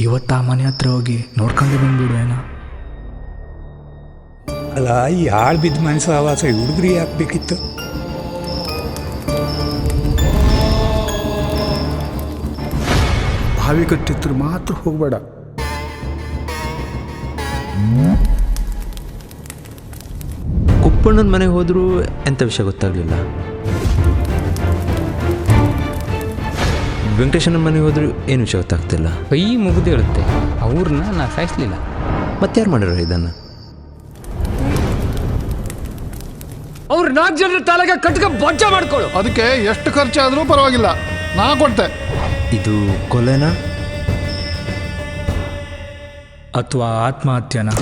ಇವತ್ತು ಆ ಮನೆ ಹತ್ರ ಹೋಗಿ ನೋಡ್ಕೊಂಡು ಬಂದ್ಬಿಡು ಏನೋ. ಅಲ್ಲ, ಈ ಹಾಳು ಬಿದ್ದ ಮನಸ್ಸು ಆವಾಸ ಹುಡುಗರಿ ಹಾಕ್ಬೇಕಿತ್ತು. ಬಾವಿ ಕಟ್ಟಿದ್ರು ಮಾತ್ರ ಹೋಗಬೇಡ. ಕುಪ್ಪಣ್ಣನ ಮನೆಗೆ ಹೋದರೂ ಎಂಥ ವಿಷಯ ಗೊತ್ತಾಗಲಿಲ್ಲ. ವೆಂಕಟೇಶನ ಮನೆಗೆ ಹೋದರೂ ಏನು ವಿಷಯ ಗೊತ್ತಾಗ್ತಿಲ್ಲ. ಕೈ ಮುಗಿದು ಹೇಳುತ್ತೆ, ಅವ್ರನ್ನ ನಾ ಸಾಯಿಸ್ಲಿಲ್ಲ. ಮತ್ತಾರು ಮಾಡಿರೋ ಇದನ್ನು? ಅವ್ರು 4 ಜನರ ತಲೆಗೆ ಕಟ್ಕ ಬೊಜ್ಜ ಮಾಡ್ಕೊಳ್ಳು. ಅದಕ್ಕೆ ಎಷ್ಟು ಖರ್ಚಾದರೂ ಪರವಾಗಿಲ್ಲ, ನಾ ಕೊಡ್ತೆ. ಇದು ಕೊಲೆನಾ ಅಥವಾ ಆತ್ಮಹತ್ಯೆನಾ?